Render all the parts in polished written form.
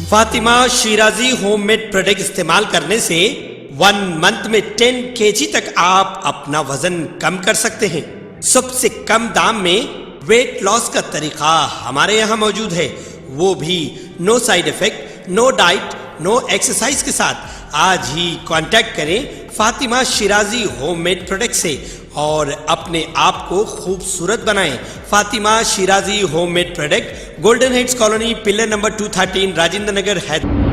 Fatima Shirazi homemade product इस्तेमाल करने से 1 मंथ में 10 kg तक आप अपना वजन कम कर सकते हैं। सबसे कम दाम में वेट लॉस का तरीका हमारे यहाँ मौजूद है, वो भी no side effect, no diet, no exercise के साथ। आज ही कांटेक्ट करें फातिमा शिराजी होममेड प्रोडक्ट से और अपने आप को खूबसूरत बनाएं। Fatima Shirazi homemade product, golden heads colony, pillar number 213, Rajendra Nagar, Hyderabad.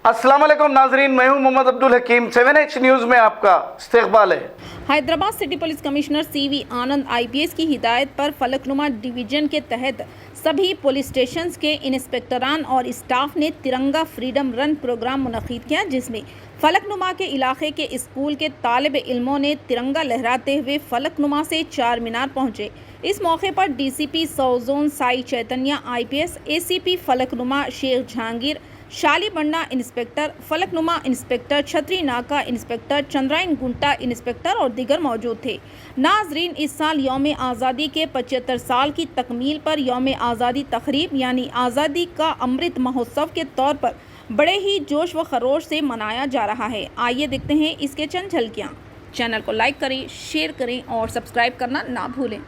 अस्सलाम वालेकुम नाजरीन, मैं हूं मोहम्मद अब्दुल हकीम। 7H न्यूज़ में आपका इस्तकबाल है। Hyderabad city police commissioner CV आनंद IPS की हिदायत पर फलकनुमा डिवीजन के तहत सभी पुलिस स्टेशंस के इंस्पेक्टरान और स्टाफ ने तिरंगा फ्रीडम रन प्रोग्राम मुनक्किद किया, जिसमें फलकनुमा के इलाके के स्कूल के तालिब इल्मों ने तिरंगा लहराते हुए फलकनुमा से चार मीनार पहुंचे। इस मौके पर DCP साउथ जोन साई चैतन्य IPS, ACP फलकनुमा शेख जहांगीर, शाली बंडा इंस्पेक्टर फलकनुमा, इंस्पेक्टर छतरी नाका, इंस्पेक्टर चंद्राइन गुंटा इंस्पेक्टर और दीगर मौजूद थे। नाजरीन, इस साल यौम आज़ादी के 75 साल की तकमील पर यौम आज़ादी तकरीब यानी आज़ादी का अमृत महोत्सव के तौर पर बड़े ही जोश व खरोश से मनाया जा रहा है। आइए देखते हैं इसके चंद झलकियाँ। चैनल को लाइक करें, शेयर करें और सब्सक्राइब करना ना भूलें।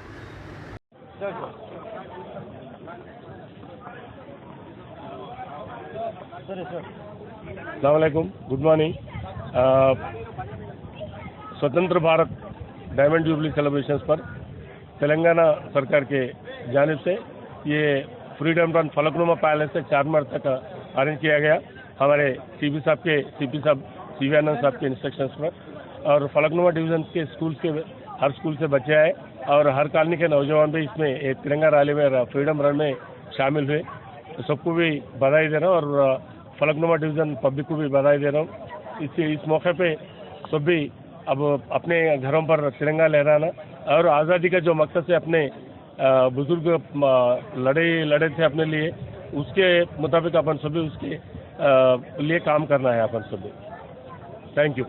अस्सलाम वालेकुम, गुड मॉर्निंग। स्वतंत्र भारत डायमंड जुबली सेलिब्रेशंस पर तेलंगाना सरकार के जानिब से ये फ्रीडम रन फलकनुमा पैलेस से चारमीनार तक अरेंज किया गया हमारे CP साहब CV आनंद साहब के इंस्ट्रक्शंस पर। और फलकनुमा डिवीजन के स्कूल के हर स्कूल से बच्चे आए और हर कॉलोनी के नौजवान भी इसमें एक तिरंगा रैली में फ्रीडम रन में शामिल हुए। तो सबको भी बधाई दे रहा हूँ और फलकनुमा डिवीज़न पब्लिक को भी बधाई दे रहा हूँ। इस मौके पे सब भी अब अपने घरों पर तिरंगा लहराना और आज़ादी का जो मकसद से अपने बुजुर्ग लड़े थे अपने लिए, उसके मुताबिक अपन सभी उसके लिए काम करना है अपन सभी। Thank you.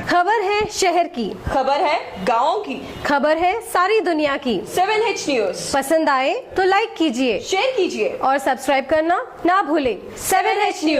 खबर है शहर की, खबर है गाँव की, खबर है सारी दुनिया की। 7H न्यूज़ पसंद आए तो लाइक कीजिए, शेयर कीजिए और सब्सक्राइब करना ना भूलें। 7H news.